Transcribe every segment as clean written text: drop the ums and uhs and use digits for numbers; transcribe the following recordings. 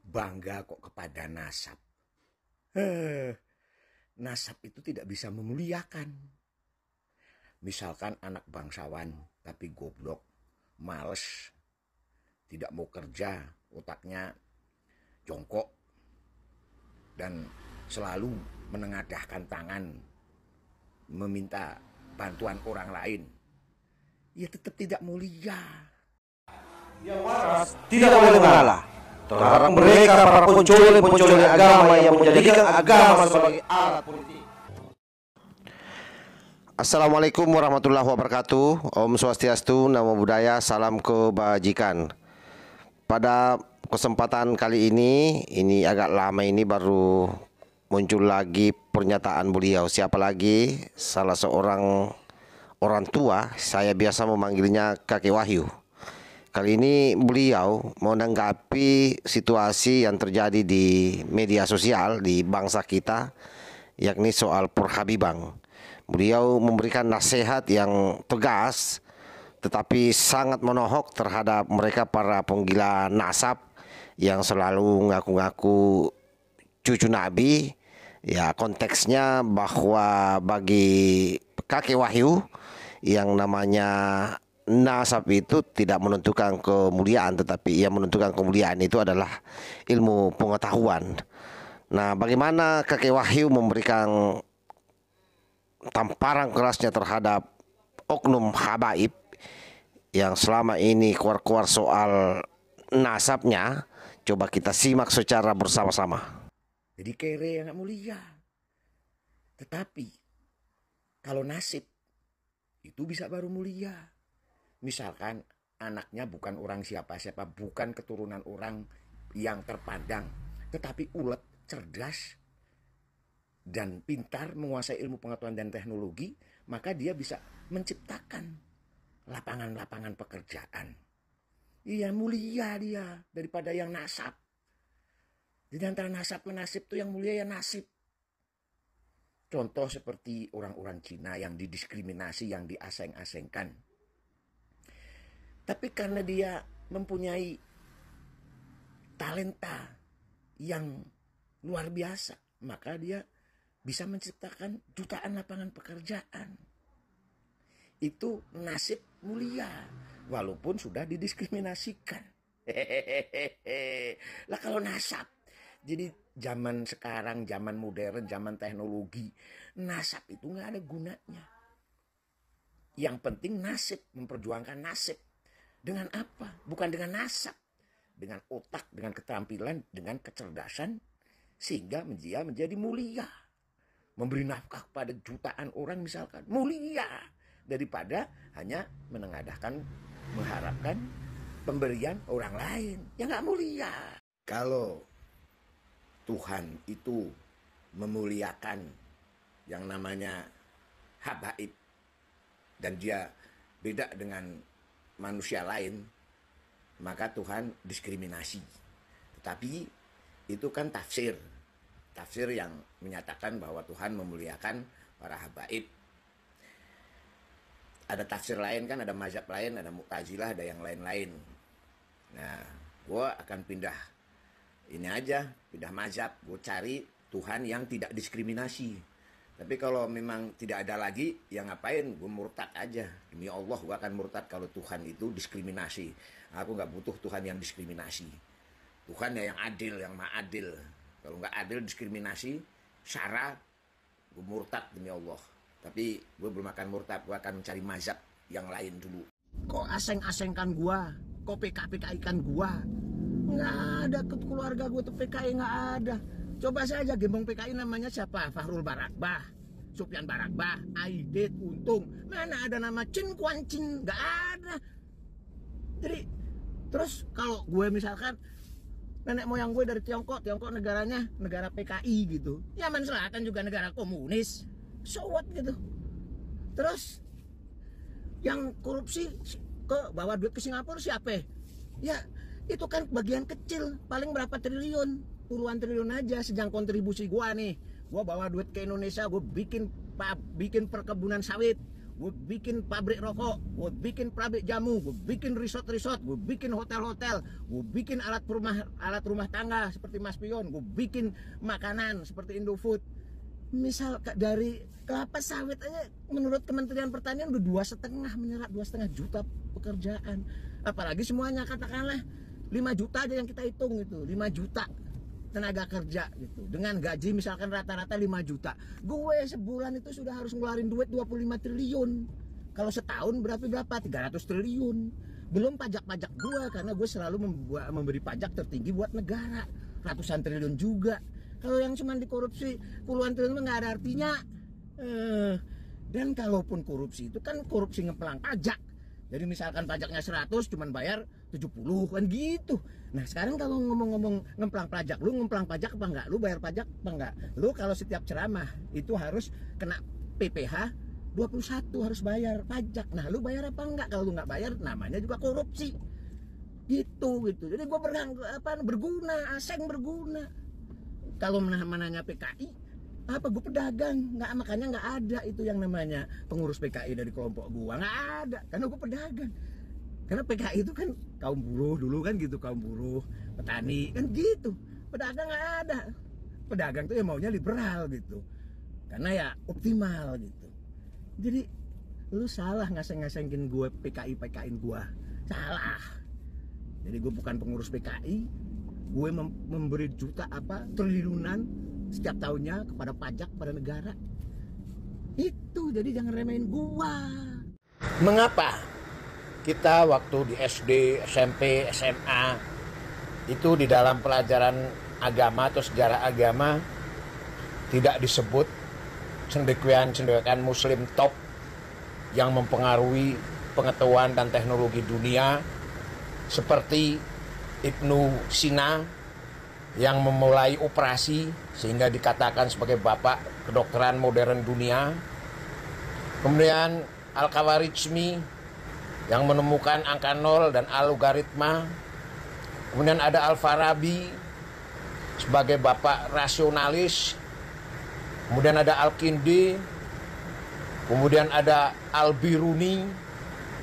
bangga kok kepada nasab. Eh, nasab itu tidak bisa memuliakan. Misalkan anak bangsawan tapi goblok, males, tidak mau kerja, otaknya jongkok, dan selalu menengadahkan tangan meminta bantuan orang lain, ya tetap tidak mulia. Yang waras tidak boleh mengalah terhadap mereka para pencuri agama yang menjadikan agama sebagai alat politik. Assalamualaikum warahmatullahi wabarakatuh. Om Swastiastu, Namo Buddhaya, salam kebajikan. Pada kesempatan kali ini agak lama ini baru muncul lagi pernyataan beliau. Siapa lagi? Salah seorang orang tua, saya biasa memanggilnya Kakek Wahyu. Kali ini beliau menanggapi situasi yang terjadi di media sosial di bangsa kita, yakni soal perhabibang. Beliau memberikan nasihat yang tegas tetapi sangat menohok terhadap mereka para penggila nasab yang selalu ngaku-ngaku cucu Nabi. Ya, konteksnya bahwa bagi Kakek Wahyu yang namanya nasab itu tidak menentukan kemuliaan, tetapi yang menentukan kemuliaan itu adalah ilmu pengetahuan. Nah, bagaimana Kakek Wahyu memberikan tamparan kerasnya terhadap oknum habaib yang selama ini keluar-keluar soal nasabnya, coba kita simak secara bersama-sama. Jadi kere yang gak mulia. Tetapi kalau nasib itu bisa baru mulia. Misalkan anaknya bukan orang siapa-siapa, bukan keturunan orang yang terpandang, tetapi ulet, cerdas, dan pintar menguasai ilmu pengetahuan dan teknologi, maka dia bisa menciptakan lapangan-lapangan pekerjaan. Iya, mulia dia daripada yang nasab. Jadi antara nasab dan nasib itu yang mulia ya nasib. Contoh seperti orang-orang Cina yang didiskriminasi, yang diaseng-asengkan. Tapi karena dia mempunyai talenta yang luar biasa, maka dia bisa menciptakan jutaan lapangan pekerjaan. Itu nasib mulia, walaupun sudah didiskriminasikan. Lah kalau nasab, jadi zaman sekarang, zaman modern, zaman teknologi, nasab itu nggak ada gunanya. Yang penting nasib, memperjuangkan nasib. Dengan apa? Bukan dengan nasab. Dengan otak, dengan keterampilan, dengan kecerdasan, sehingga dia menjadi mulia. Memberi nafkah kepada jutaan orang misalkan, mulia. Daripada hanya menengadahkan, mengharapkan pemberian orang lain. Ya nggak mulia. Kalau Tuhan itu memuliakan yang namanya habaib, dan dia beda dengan manusia lain, maka Tuhan diskriminasi. Tetapi itu kan tafsir yang menyatakan bahwa Tuhan memuliakan para habaib. Ada tafsir lain kan, ada mazhab lain, ada Mu'tazilah, ada yang lain-lain. Nah, gue akan pindah mazhab, gue cari Tuhan yang tidak diskriminasi. Tapi kalau memang tidak ada lagi, ya ngapain, gue murtad aja. Demi Allah gue akan murtad kalau Tuhan itu diskriminasi. Aku gak butuh Tuhan yang diskriminasi. Tuhan ya yang adil, yang maha adil. Kalau gak adil, diskriminasi, syara, gue murtad demi Allah. Tapi gue belum akan murtad, gue akan mencari mazhab yang lain dulu. Kok aseng-asengkan gue, kok PKI-kan gue. Nggak ada keluarga gue tuh PKI, nggak ada. Coba saja gembong PKI namanya siapa? Fahrul Barakbah, Sufyan Barakbah, Aidit, Untung. Mana ada nama Chin Kuan Chin? Nggak ada. Jadi terus kalau gue misalkan nenek moyang gue dari Tiongkok negaranya negara PKI gitu. Yaman Selatan juga negara komunis. So what gitu. Terus yang korupsi bawa duit ke Singapura siapa? Ya itu kan bagian kecil, paling berapa triliun, puluhan triliun aja. Sejak kontribusi gua nih, gua bawa duit ke Indonesia, gua bikin perkebunan sawit, gue bikin pabrik rokok, gue bikin pabrik jamu, gue bikin resort-resort, gue bikin hotel-hotel, gue bikin alat rumah tangga seperti Mas Pion, gue bikin makanan seperti Indofood. Misal dari kelapa sawit aja menurut Kementerian Pertanian udah 2,5 menyerap 2,5 juta pekerjaan. Apalagi semuanya katakanlah 5 juta aja yang kita hitung itu, 5 juta tenaga kerja gitu, dengan gaji misalkan rata-rata 5 juta. Gue sebulan itu sudah harus ngeluarin duit 25 triliun. Kalau setahun berapa 300 triliun. Belum pajak-pajak gue, karena gue selalu memberi pajak tertinggi buat negara, ratusan triliun juga. Kalau yang cuma dikorupsi puluhan triliun nggak ada artinya. Dan kalaupun korupsi itu kan korupsi ngeplang pajak. Jadi misalkan pajaknya 100 cuman bayar 70 kan gitu. Nah sekarang kalau ngomong-ngomong ngemplang pajak, lu ngemplang pajak apa enggak? Lu bayar pajak apa enggak? Lu kalau setiap ceramah itu harus kena PPh 21, harus bayar pajak. Nah lu bayar apa enggak? Kalau lu nggak bayar namanya juga korupsi. Gitu. Jadi gue berguna, aseng berguna. Kalau menanya PKI, apa gue pedagang, nggak, makanya nggak ada itu yang namanya pengurus PKI dari kelompok gua, nggak ada, karena gue pedagang. Karena PKI itu kan kaum buruh dulu kan gitu, kaum buruh, petani kan gitu. Pedagang nggak ada, pedagang tuh yang maunya liberal gitu, karena ya optimal gitu. Jadi lu salah ngaseng-ngasengin gue PKI-PKIin gue, salah. Jadi gue bukan pengurus PKI, gue memberi triliunan setiap tahunnya kepada pajak, kepada negara. Itu, jadi jangan remehin gua. Mengapa kita waktu di SD, SMP, SMA itu di dalam pelajaran agama atau sejarah agama tidak disebut cendekian muslim top yang mempengaruhi pengetahuan dan teknologi dunia seperti Ibnu Sina yang memulai operasi sehingga dikatakan sebagai bapak kedokteran modern dunia. Kemudian Al-Khawarizmi yang menemukan angka 0 dan algoritma. Kemudian ada Al-Farabi sebagai bapak rasionalis. Kemudian ada Al-Kindi. Kemudian ada Al-Biruni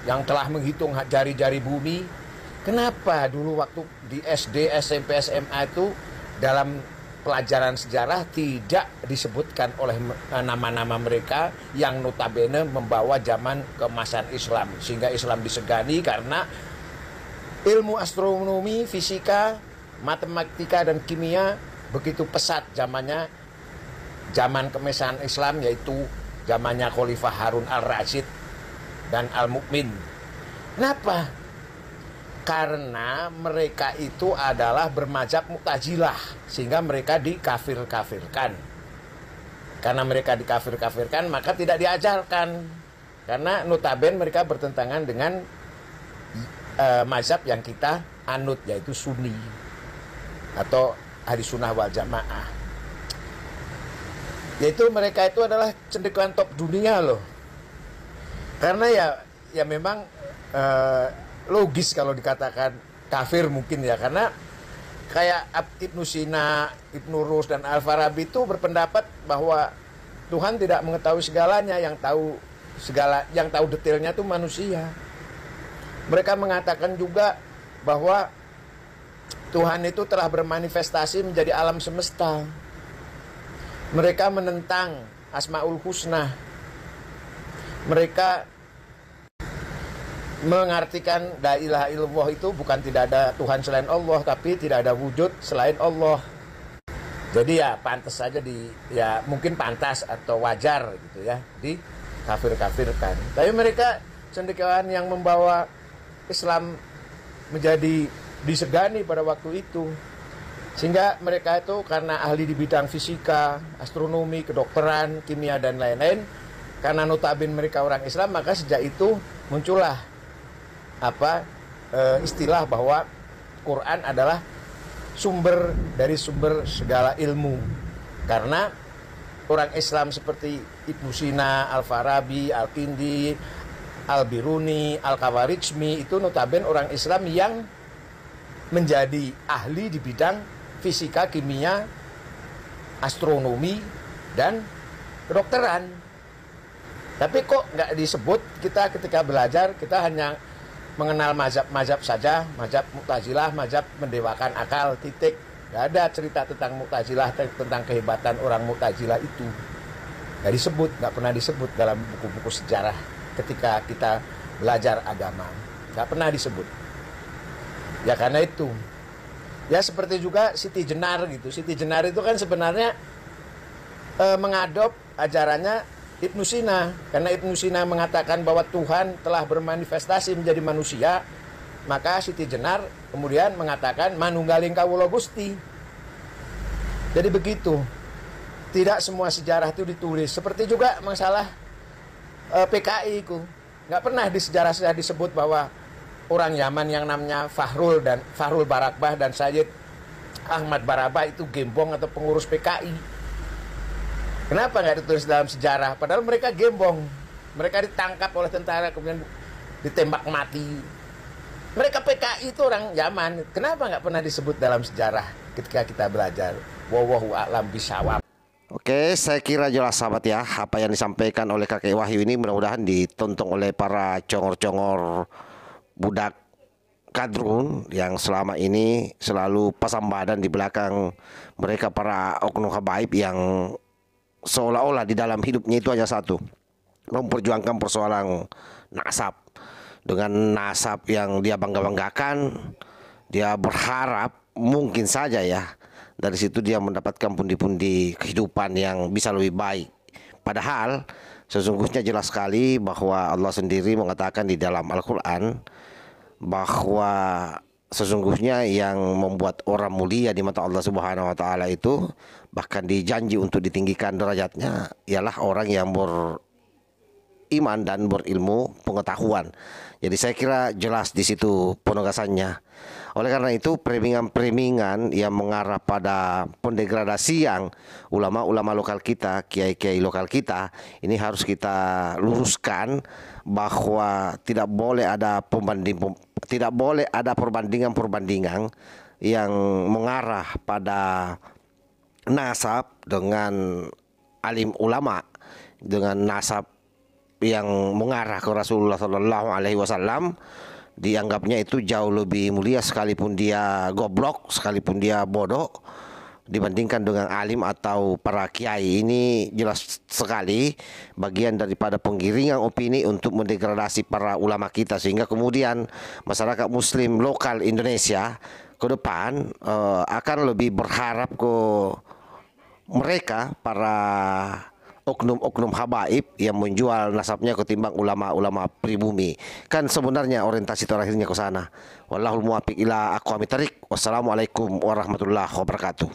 yang telah menghitung jari-jari bumi. Kenapa dulu waktu di SD, SMP, SMA itu dalam pelajaran sejarah tidak disebutkan oleh nama-nama mereka yang notabene membawa zaman keemasan Islam, sehingga Islam disegani karena ilmu astronomi, fisika, matematika dan kimia begitu pesat zamannya, zaman keemasan Islam, yaitu zamannya Khalifah Harun al-Rasyid dan Al-Mu'min. Kenapa? Karena mereka itu adalah bermadzhab Mu'tazilah, sehingga mereka dikafir-kafirkan. Karena mereka dikafir-kafirkan, maka tidak diajarkan. Karena notabene mereka bertentangan dengan mazhab yang kita anut, yaitu Sunni atau Ahli Sunnah wal Jamaah. Yaitu mereka itu adalah cendekiawan top dunia loh. Karena ya memang logis kalau dikatakan kafir mungkin ya, karena kayak Ibnu Sina, Ibnu Rus dan Al-Farabi itu berpendapat bahwa Tuhan tidak mengetahui segalanya, yang tahu detailnya itu manusia. Mereka mengatakan juga bahwa Tuhan itu telah bermanifestasi menjadi alam semesta. Mereka menentang Asmaul Husna. Mereka mengartikan la ilaha illallah itu bukan tidak ada Tuhan selain Allah, tapi tidak ada wujud selain Allah. Jadi ya pantas saja mungkin pantas atau wajar gitu ya di kafir-kafirkan. Tapi mereka cendekiawan yang membawa Islam menjadi disegani pada waktu itu. Sehingga mereka itu karena ahli di bidang fisika, astronomi, kedokteran, kimia dan lain-lain, karena notabene mereka orang Islam, maka sejak itu muncullah istilah bahwa Quran adalah sumber dari sumber segala ilmu. Karena orang Islam seperti Ibnu Sina, Al-Farabi, Al-Kindi, Al-Biruni, Al-Khawarizmi itu notabene orang Islam yang menjadi ahli di bidang fisika, kimia, astronomi dan kedokteran. Tapi kok nggak disebut kita ketika belajar, kita hanya mengenal mazhab-mazhab saja, mazhab Mu'tazilah, mazhab mendewakan akal, titik. Nggak ada cerita tentang Mu'tazilah, tentang kehebatan orang Mu'tazilah itu. Nggak disebut, nggak pernah disebut dalam buku-buku sejarah ketika kita belajar agama. Nggak pernah disebut. Ya karena itu. Ya seperti juga Siti Jenar gitu. Siti Jenar itu kan sebenarnya mengadop ajarannya Ibnu Sina. Karena Ibnu Sina mengatakan bahwa Tuhan telah bermanifestasi menjadi manusia, maka Siti Jenar kemudian mengatakan manunggaling kawula Gusti. Jadi begitu. Tidak semua sejarah itu ditulis. Seperti juga masalah PKI itu. Nggak pernah di sejarah-sejarah disebut bahwa orang Yaman yang namanya Fahrul Barakbah dan Sayyid Ahmad Barabah itu gembong atau pengurus PKI. Kenapa nggak ditulis dalam sejarah? Padahal mereka gembong. Mereka ditangkap oleh tentara kemudian ditembak mati. Mereka PKI itu orang Yaman. Kenapa nggak pernah disebut dalam sejarah ketika kita belajar? Wallahu a'lam bishawab. Oke, saya kira jelas sahabat ya, apa yang disampaikan oleh Kakek Wahyu ini mudah-mudahan ditonton oleh para congor-congor budak kadrun yang selama ini selalu pasang badan di belakang mereka para oknum habaib yang seolah-olah di dalam hidupnya itu hanya satu, memperjuangkan persoalan nasab. Dengan nasab yang dia bangga-banggakan, dia berharap mungkin saja ya dari situ dia mendapatkan pundi-pundi kehidupan yang bisa lebih baik. Padahal sesungguhnya jelas sekali bahwa Allah sendiri mengatakan di dalam Al-Quran bahwa sesungguhnya yang membuat orang mulia di mata Allah Subhanahu wa taala itu, bahkan dijanji untuk ditinggikan derajatnya, ialah orang yang beriman dan berilmu pengetahuan. Jadi saya kira jelas di situ penegasannya. Oleh karena itu perimingan yang mengarah pada pendegradasian ulama-ulama lokal kita, kiai-kiai lokal kita, ini harus kita luruskan bahwa tidak boleh ada perbandingan-perbandingan yang mengarah pada nasab dengan alim ulama, dengan nasab yang mengarah ke Rasulullah Sallallahu Alaihi Wasallam, dianggapnya itu jauh lebih mulia sekalipun dia goblok, sekalipun dia bodoh, dibandingkan dengan alim atau para kiai. Ini jelas sekali bagian daripada penggiringan opini untuk mendegradasi para ulama kita, sehingga kemudian masyarakat muslim lokal Indonesia ke depan akan lebih berharap ke mereka para oknum-oknum habaib yang menjual nasabnya ketimbang ulama-ulama pribumi. Kan sebenarnya orientasi terakhirnya ke sana. Wallahul muwaffiq ila aqwamit thariq. Wassalamualaikum warahmatullahi wabarakatuh.